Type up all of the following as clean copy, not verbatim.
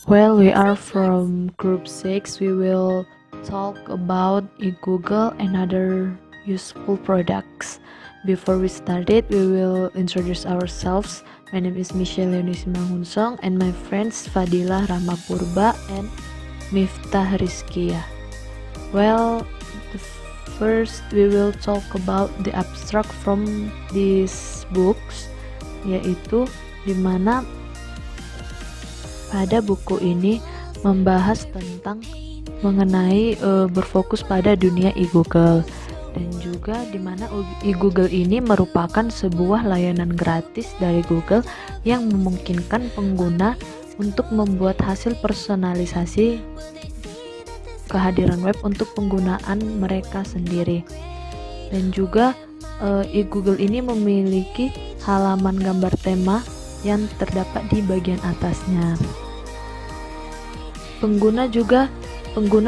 Well, we are from group 6. We will talk about Google and other useful products. Before we start it, we will introduce ourselves. My name is Michelle Leonis Mangunsong and my friends Fadilah Ramapurba and Miftah Rizkia. Well, the first we will talk about the abstract from these books, yaitu dimana pada buku ini membahas tentang mengenai berfokus pada dunia e-Google, dan juga dimana e-Google ini merupakan sebuah layanan gratis dari Google yang memungkinkan pengguna untuk membuat hasil personalisasi kehadiran web untuk penggunaan mereka sendiri. Dan juga e-Google ini memiliki halaman gambar tema yang terdapat di bagian atasnya. Pengguna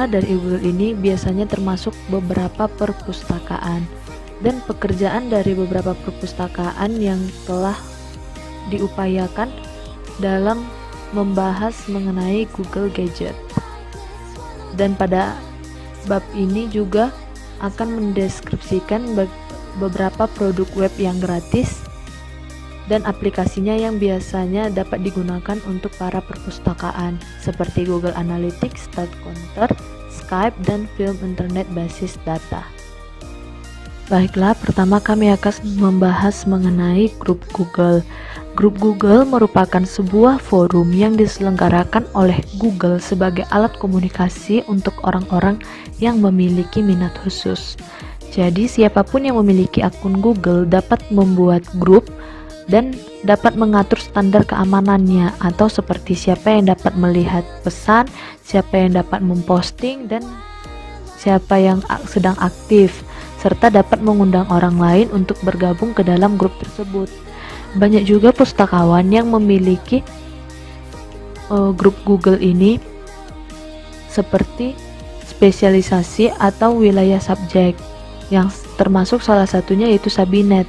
dari e-Google ini biasanya termasuk beberapa perpustakaan, dan pekerjaan dari beberapa perpustakaan yang telah diupayakan dalam membahas mengenai Google Gadget. Dan pada bab ini juga akan mendeskripsikan beberapa produk web yang gratis dan aplikasinya yang biasanya dapat digunakan untuk para perpustakaan seperti Google Analytics, Start Counter, Skype, dan film internet basis data. Baiklah, pertama kami akan membahas mengenai grup Google. Grup Google merupakan sebuah forum yang diselenggarakan oleh Google sebagai alat komunikasi untuk orang-orang yang memiliki minat khusus. Jadi, siapapun yang memiliki akun Google dapat membuat grup dan dapat mengatur standar keamanannya, atau seperti siapa yang dapat melihat pesan, siapa yang dapat memposting, dan siapa yang sedang aktif, serta dapat mengundang orang lain untuk bergabung ke dalam grup tersebut. Banyak juga pustakawan yang memiliki grup Google ini seperti spesialisasi atau wilayah subjek, yang termasuk salah satunya yaitu Sabinet,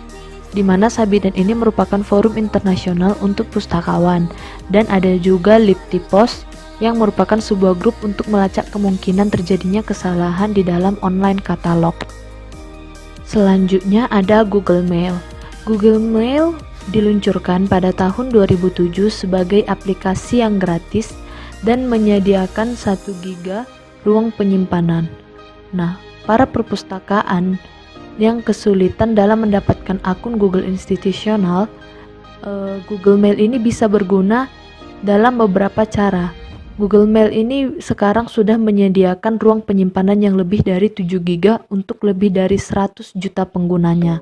di mana Sabinet ini merupakan forum internasional untuk pustakawan. Dan ada juga Libtipos yang merupakan sebuah grup untuk melacak kemungkinan terjadinya kesalahan di dalam online katalog. Selanjutnya ada Google Mail. Google Mail diluncurkan pada tahun 2007 sebagai aplikasi yang gratis dan menyediakan 1 GB ruang penyimpanan. Nah, para perpustakaan yang kesulitan dalam mendapatkan akun Google institusional, Google Mail ini bisa berguna dalam beberapa cara. Google Mail ini sekarang sudah menyediakan ruang penyimpanan yang lebih dari 7 GB untuk lebih dari 100 juta penggunanya.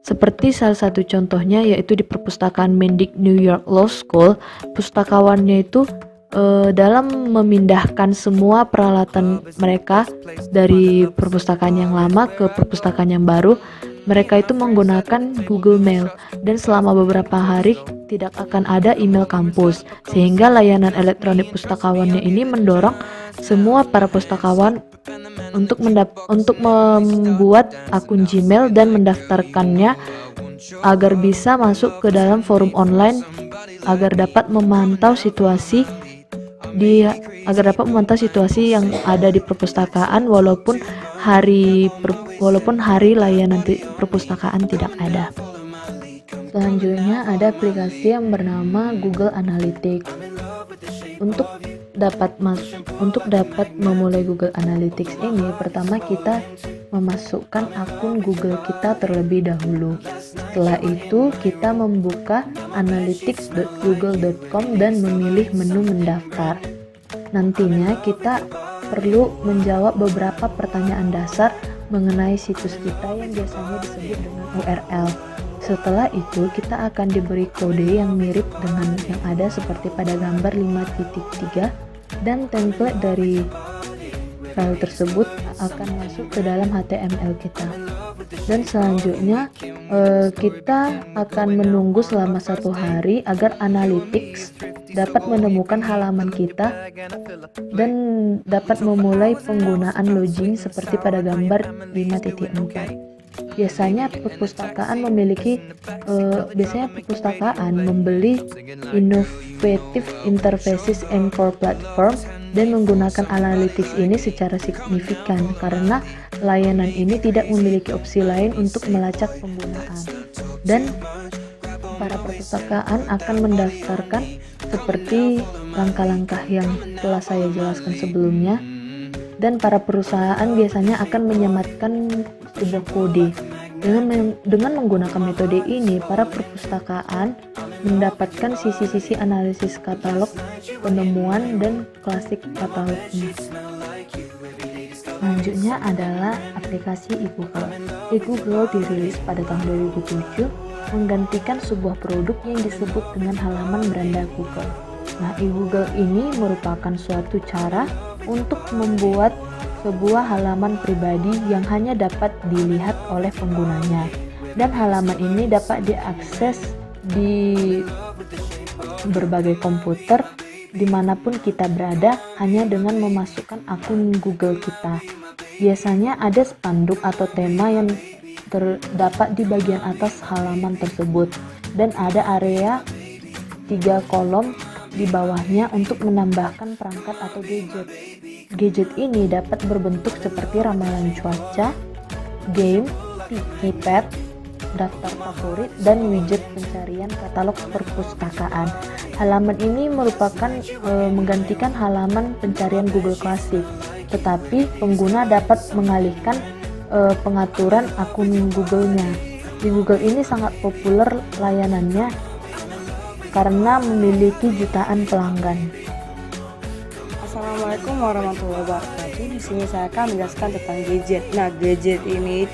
Seperti salah satu contohnya yaitu di perpustakaan Mendick New York Law School, pustakawannya itu dalam memindahkan semua peralatan mereka dari perpustakaan yang lama ke perpustakaan yang baru, mereka itu menggunakan Google Mail, dan selama beberapa hari tidak akan ada email kampus, sehingga layanan elektronik pustakawannya ini mendorong semua para pustakawan untuk membuat akun Gmail dan mendaftarkannya agar bisa masuk ke dalam forum online agar dapat memantau situasi yang ada di perpustakaan walaupun hari layanan perpustakaan tidak ada. Selanjutnya ada aplikasi yang bernama Google Analytics. Untuk dapat memulai Google Analytics ini, pertama kita memasukkan akun Google kita terlebih dahulu. Setelah itu kita membuka analytics.google.com dan memilih menu mendaftar. Nantinya kita perlu menjawab beberapa pertanyaan dasar mengenai situs kita yang biasanya disebut dengan URL. Setelah itu kita akan diberi kode yang mirip dengan yang ada seperti pada gambar 5.3, dan template dari file tersebut akan masuk ke dalam HTML kita. Dan selanjutnya kita akan menunggu selama 1 hari agar Analytics dapat menemukan halaman kita dan dapat memulai penggunaan login seperti pada gambar 5.4. Biasanya perpustakaan membeli innovative interfaces and core platform dan menggunakan analytics ini secara signifikan karena layanan ini tidak memiliki opsi lain untuk melacak penggunaan. Dan para perpustakaan akan mendaftarkan seperti langkah-langkah yang telah saya jelaskan sebelumnya, dan para perusahaan biasanya akan menyematkan sebuah kode. Dengan menggunakan metode ini, para perpustakaan mendapatkan sisi-sisi analisis katalog, penemuan, dan klasik katalognya. Selanjutnya adalah aplikasi e-Google. E-Google dirilis pada tahun 2007 menggantikan sebuah produk yang disebut dengan halaman beranda Google. Nah, e-Google ini merupakan suatu cara untuk membuat sebuah halaman pribadi yang hanya dapat dilihat oleh penggunanya, dan halaman ini dapat diakses di berbagai komputer dimanapun kita berada hanya dengan memasukkan akun Google kita. Biasanya ada spanduk atau tema yang terdapat di bagian atas halaman tersebut, dan ada area 3 kolom di bawahnya untuk menambahkan perangkat atau gadget. Gadget ini dapat berbentuk seperti ramalan cuaca, game, keypad, daftar favorit, dan widget pencarian katalog perpustakaan. Halaman ini merupakan menggantikan halaman pencarian Google Classic, tetapi pengguna dapat mengalihkan pengaturan akun Google-nya. Di Google ini sangat populer layanannya karena memiliki jutaan pelanggan. Assalamualaikum warahmatullahi wabarakatuh. Di sini saya akan menjelaskan tentang gadget. Nah, gadget ini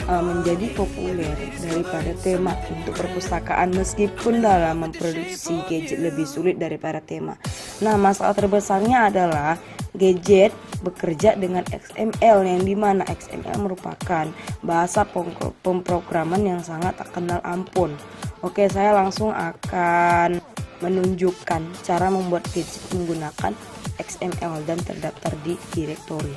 menjadi populer daripada tema untuk perpustakaan, meskipun dalam memproduksi gadget lebih sulit daripada tema. Nah, masalah terbesarnya adalah gadget bekerja dengan XML, yang dimana XML merupakan bahasa pemrograman yang sangat tak kenal ampun. Oke, saya langsung akan menunjukkan cara membuat gadget menggunakan XML dan terdaftar di direktori.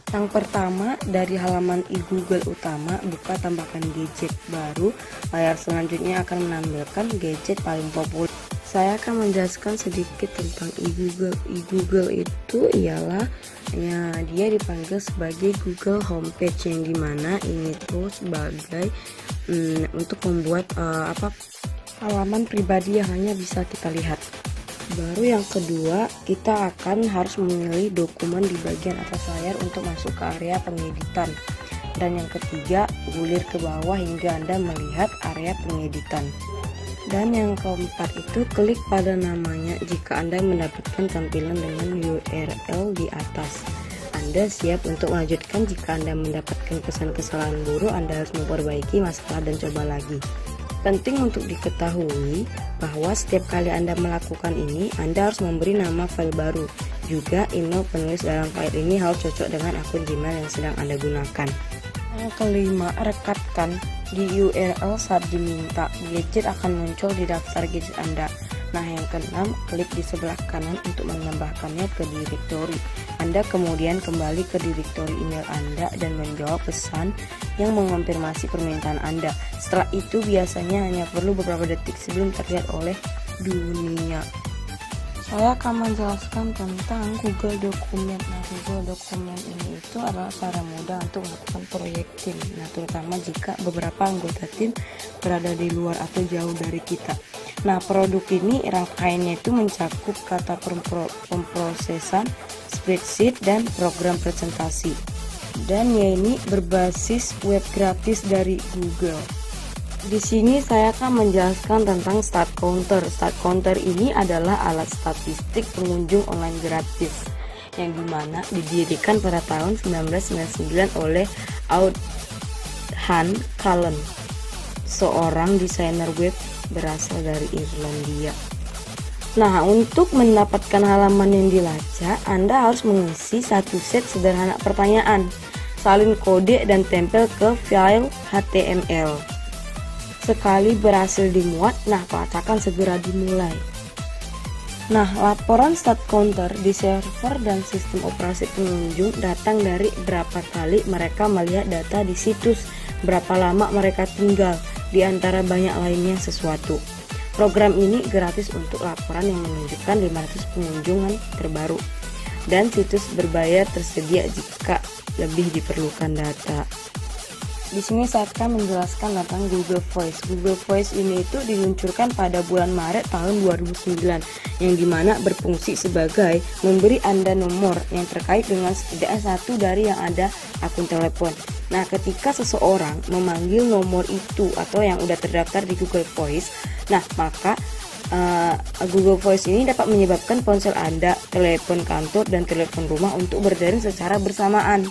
Yang pertama, dari halaman e-Google utama, buka tambahkan gadget baru. Layar selanjutnya akan menampilkan gadget paling populer. Saya akan menjelaskan sedikit tentang e-Google. E-Google itu ialah dia dipanggil sebagai Google Homepage, yang dimana ini tuh sebagai untuk membuat halaman pribadi yang hanya bisa kita lihat. Baru yang kedua, kita akan harus memilih dokumen di bagian atas layar untuk masuk ke area pengeditan. Dan yang ketiga, gulir ke bawah hingga Anda melihat area pengeditan. Dan yang keempat itu, klik pada namanya jika Anda mendapatkan tampilan dengan URL di atas. Anda siap untuk melanjutkan. Jika Anda mendapatkan kesalahan buruk, Anda harus memperbaiki masalah dan coba lagi. Penting untuk diketahui bahwa setiap kali Anda melakukan ini, Anda harus memberi nama file baru. Juga email penulis dalam file ini harus cocok dengan akun Gmail yang sedang Anda gunakan. Yang kelima, rekatkan di URL saat diminta. Gadget akan muncul di daftar gadget Anda. Nah, yang keenam, klik di sebelah kanan untuk menambahkannya ke direktori. Anda kemudian kembali ke direktori email Anda dan menjawab pesan yang mengonfirmasi permintaan Anda. Setelah itu biasanya hanya perlu beberapa detik sebelum terlihat oleh dunia. Saya akan menjelaskan tentang Google Dokumen. Nah, Google Dokumen ini itu adalah cara mudah untuk melakukan proyek tim. Nah, terutama jika beberapa anggota tim berada di luar atau jauh dari kita. Nah, produk ini rangkaiannya itu mencakup kata pemrosesan, spreadsheet, dan program presentasi. Dan ini berbasis web gratis dari Google. Di sini saya akan menjelaskan tentang Start Counter. Start Counter ini adalah alat statistik pengunjung online gratis yang dimana didirikan pada tahun 1999 oleh Audhan Cullen, seorang desainer web berasal dari Irlandia. Nah, untuk mendapatkan halaman yang dilacak, Anda harus mengisi satu set sederhana pertanyaan, salin kode, dan tempel ke file HTML. Sekali berhasil dimuat, nah pelacakan segera dimulai. Nah, laporan Start Counter di server dan sistem operasi pengunjung datang dari berapa kali mereka melihat data di situs. berapa lama mereka tinggal, di antara banyak lainnya sesuatu. Program ini gratis untuk laporan yang menunjukkan 500 pengunjungan terbaru, dan situs berbayar tersedia jika lebih diperlukan data. Di sini saya akan menjelaskan tentang Google Voice. Google Voice ini itu diluncurkan pada bulan Maret tahun 2009, yang dimana berfungsi sebagai memberi Anda nomor yang terkait dengan setidaknya satu dari yang ada akun telepon. Nah, ketika seseorang memanggil nomor itu atau yang udah terdaftar di Google Voice, nah maka Google Voice ini dapat menyebabkan ponsel Anda, telepon kantor, dan telepon rumah untuk berdering secara bersamaan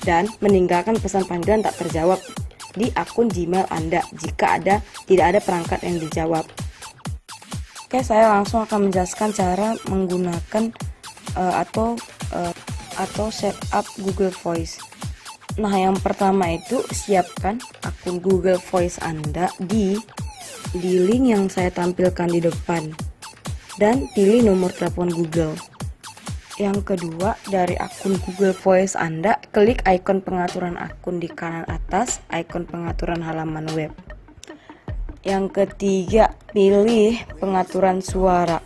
dan meninggalkan pesan panggilan tak terjawab di akun Gmail Anda jika tidak ada perangkat yang dijawab. Oke, saya langsung akan menjelaskan cara menggunakan atau setup Google Voice. Nah, yang pertama itu siapkan akun Google Voice Anda di link yang saya tampilkan di depan dan pilih nomor telepon Google. Yang kedua, dari akun Google Voice Anda, klik ikon pengaturan akun di kanan atas, ikon pengaturan halaman web. Yang ketiga, pilih pengaturan suara.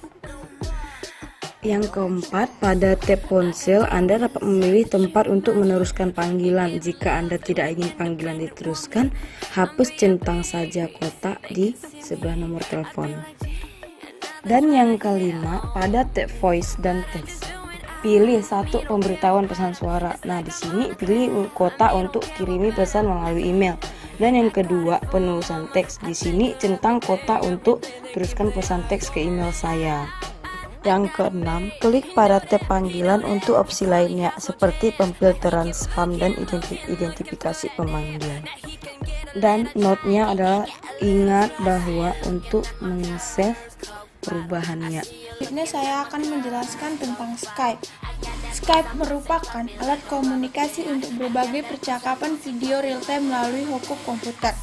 Yang keempat, pada tab ponsel Anda dapat memilih tempat untuk meneruskan panggilan. Jika Anda tidak ingin panggilan diteruskan, hapus centang saja kotak di sebelah nomor telepon. Dan yang kelima, pada tab voice dan text, pilih satu pemberitahuan pesan suara. Nah, di sini pilih kotak untuk kirimi pesan melalui email. Dan yang kedua, penulisan teks. Di sini centang kotak untuk teruskan pesan teks ke email saya. Yang keenam, klik pada tab panggilan untuk opsi lainnya seperti pemfilteran spam dan identifikasi pemanggilan. Dan note-nya adalah ingat bahwa untuk meng-save perubahannya. Selanjutnya saya akan menjelaskan tentang Skype. Skype merupakan alat komunikasi untuk berbagai percakapan video real-time melalui hokuk komputer.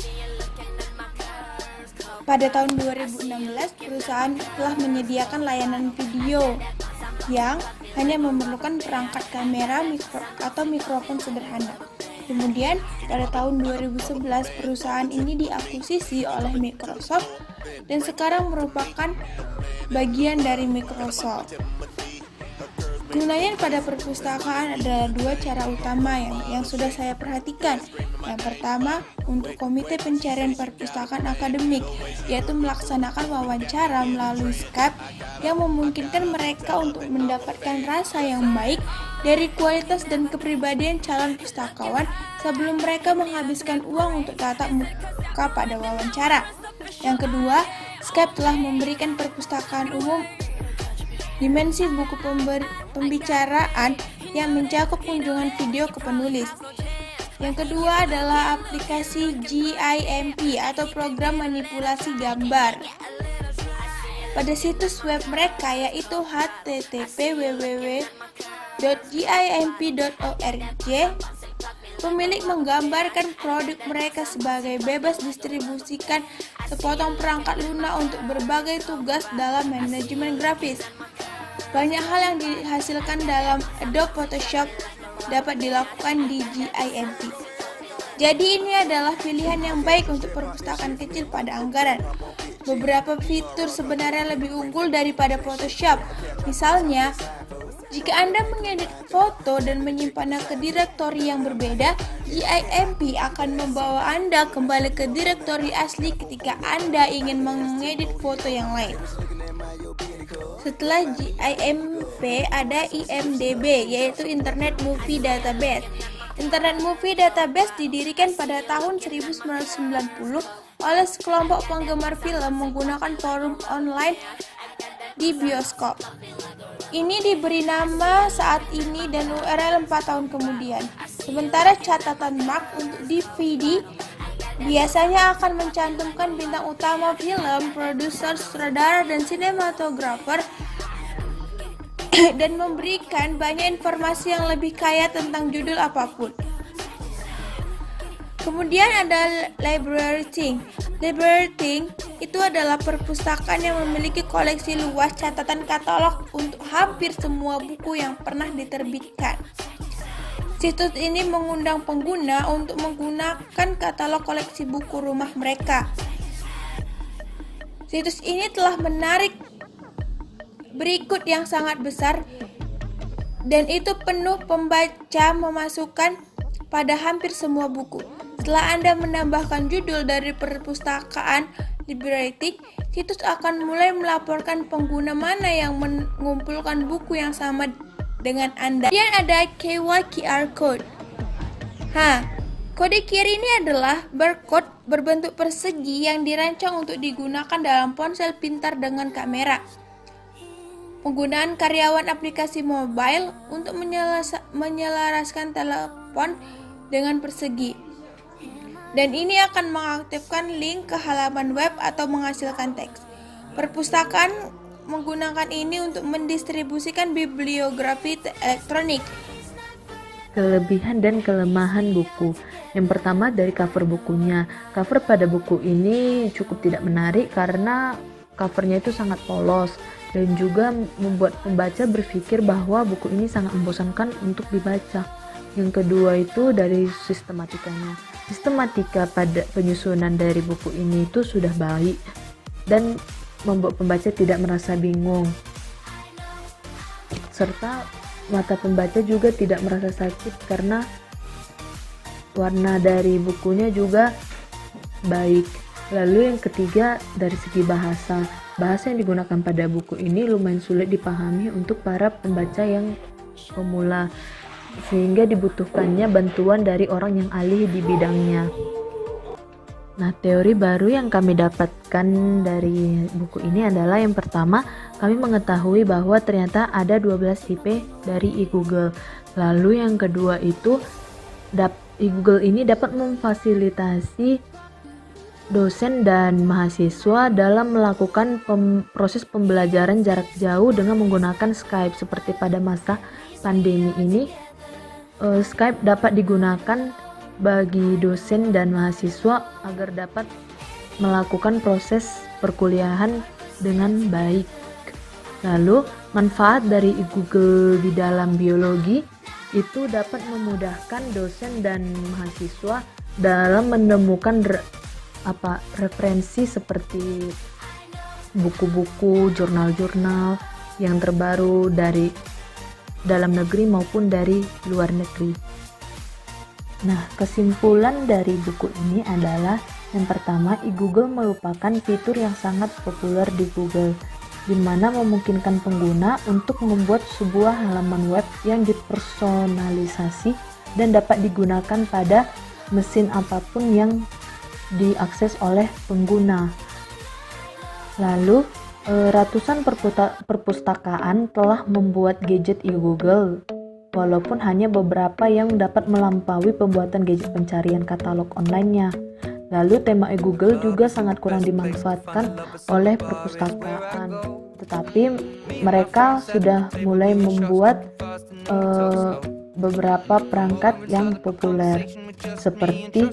Pada tahun 2016, perusahaan telah menyediakan layanan video yang hanya memerlukan perangkat kamera atau mikrofon sederhana. Kemudian, pada tahun 2011, perusahaan ini diakuisisi oleh Microsoft dan sekarang merupakan bagian dari Microsoft. Gunanya pada perpustakaan adalah dua cara utama yang sudah saya perhatikan. Yang pertama, untuk komite pencarian perpustakaan akademik, yaitu melaksanakan wawancara melalui Skype yang memungkinkan mereka untuk mendapatkan rasa yang baik dari kualitas dan kepribadian calon pustakawan sebelum mereka menghabiskan uang untuk tatap muka pada wawancara. Yang kedua, Skype telah memberikan perpustakaan umum dimensi buku pembicaraan yang mencakup kunjungan video ke penulis. Yang kedua adalah aplikasi GIMP atau program manipulasi gambar. Pada situs web mereka yaitu http://www.gimp.org, pemilik menggambarkan produk mereka sebagai bebas distribusikan sepotong perangkat lunak untuk berbagai tugas dalam manajemen grafis. Banyak hal yang dihasilkan dalam Adobe Photoshop dapat dilakukan di GIMP. Jadi ini adalah pilihan yang baik untuk perpustakaan kecil pada anggaran. Beberapa fitur sebenarnya lebih unggul daripada Photoshop. Misalnya, jika Anda mengedit foto dan menyimpannya ke direktori yang berbeda, GIMP akan membawa Anda kembali ke direktori asli ketika Anda ingin mengedit foto yang lain. Setelah GIMP ada IMDb, yaitu Internet Movie Database. Internet Movie Database didirikan pada tahun 1990 oleh sekelompok penggemar film menggunakan forum online di bioskop. Ini diberi nama saat ini dan URL 4 tahun kemudian. Sementara catatan mark untuk DVD biasanya akan mencantumkan bintang utama film, produser, sutradara, dan sinematografer dan memberikan banyak informasi yang lebih kaya tentang judul apapun. Kemudian ada LibraryThing. LibraryThing itu adalah perpustakaan yang memiliki koleksi luas catatan katalog untuk hampir semua buku yang pernah diterbitkan. Situs ini mengundang pengguna untuk menggunakan katalog koleksi buku rumah mereka. Situs ini telah menarik berikut yang sangat besar, dan itu penuh pembaca memasukkan pada hampir semua buku. Setelah Anda menambahkan judul dari perpustakaan Liberatic, situs akan mulai melaporkan pengguna mana yang mengumpulkan buku yang sama dengan Anda. Kemudian ada QR Code. Kode QR ini adalah barcode berbentuk persegi yang dirancang untuk digunakan dalam ponsel pintar dengan kamera. Penggunaan karyawan aplikasi mobile untuk menyelaraskan telepon dengan persegi. Dan ini akan mengaktifkan link ke halaman web atau menghasilkan teks. Perpustakaan menggunakan ini untuk mendistribusikan bibliografi elektronik. Kelebihan dan kelemahan buku. Yang pertama dari cover bukunya. Cover pada buku ini cukup tidak menarik karena covernya itu sangat polos dan juga membuat pembaca berpikir bahwa buku ini sangat membosankan untuk dibaca. Yang kedua itu dari sistematikanya. Sistematika pada penyusunan dari buku ini itu sudah baik dan membuat pembaca tidak merasa bingung, serta mata pembaca juga tidak merasa sakit karena warna dari bukunya juga baik. Lalu yang ketiga dari segi bahasa. Bahasa yang digunakan pada buku ini lumayan sulit dipahami untuk para pembaca yang pemula, sehingga dibutuhkannya bantuan dari orang yang ahli di bidangnya. Nah, teori baru yang kami dapatkan dari buku ini adalah yang pertama, kami mengetahui bahwa ternyata ada 12 tipe dari e-Google. Lalu yang kedua itu, e-Google ini dapat memfasilitasi dosen dan mahasiswa dalam melakukan proses pembelajaran jarak jauh dengan menggunakan Skype. Seperti pada masa pandemi ini, Skype dapat digunakan bagi dosen dan mahasiswa agar dapat melakukan proses perkuliahan dengan baik. Lalu, manfaat dari Google di dalam biologi itu dapat memudahkan dosen dan mahasiswa dalam menemukan referensi seperti buku-buku, jurnal-jurnal yang terbaru dari dalam negeri maupun dari luar negeri. Nah, kesimpulan dari buku ini adalah yang pertama, e-Google merupakan fitur yang sangat populer di Google, di mana memungkinkan pengguna untuk membuat sebuah halaman web yang dipersonalisasi dan dapat digunakan pada mesin apapun yang diakses oleh pengguna. Lalu, ratusan perpustakaan telah membuat gadget e-Google, walaupun hanya beberapa yang dapat melampaui pembuatan gadget pencarian katalog online-nya. Lalu tema e-Google juga sangat kurang dimanfaatkan oleh perpustakaan, tetapi mereka sudah mulai membuat beberapa perangkat yang populer seperti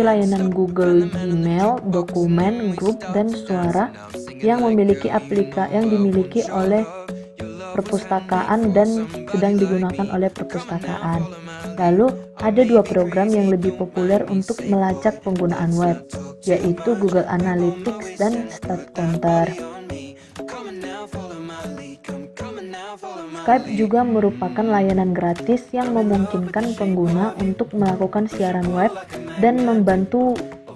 layanan Google Gmail, dokumen, grup, dan suara yang dimiliki oleh perpustakaan dan sedang digunakan oleh perpustakaan. Lalu ada dua program yang lebih populer untuk melacak penggunaan web, yaitu Google Analytics dan StatCounter. Skype juga merupakan layanan gratis yang memungkinkan pengguna untuk melakukan siaran web dan membantu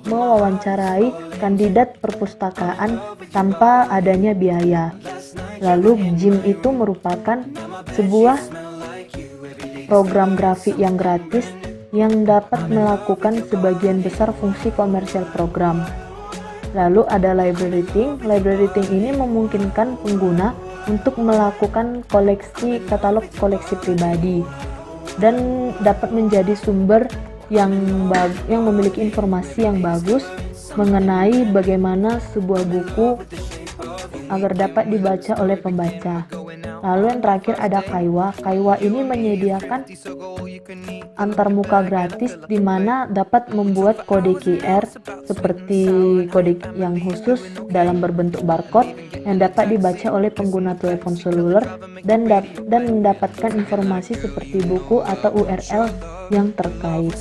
mewawancarai kandidat perpustakaan tanpa adanya biaya. Lalu Gym itu merupakan sebuah program grafik yang gratis yang dapat melakukan sebagian besar fungsi komersial program. Lalu ada LibraryThing. LibraryThing ini memungkinkan pengguna untuk melakukan katalog koleksi pribadi dan dapat menjadi sumber yang memiliki informasi yang bagus mengenai bagaimana sebuah buku agar dapat dibaca oleh pembaca. Lalu yang terakhir ada Kaiwa. Kaiwa ini menyediakan antarmuka gratis di mana dapat membuat kode QR seperti kode yang khusus dalam berbentuk barcode yang dapat dibaca oleh pengguna telepon seluler dan mendapatkan informasi seperti buku atau URL yang terkait.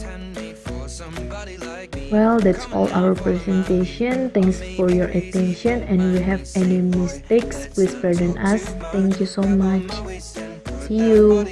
Well, that's all our presentation. Thanks for your attention, and if you have any mistakes, please pardon us. Thank you so much. See you.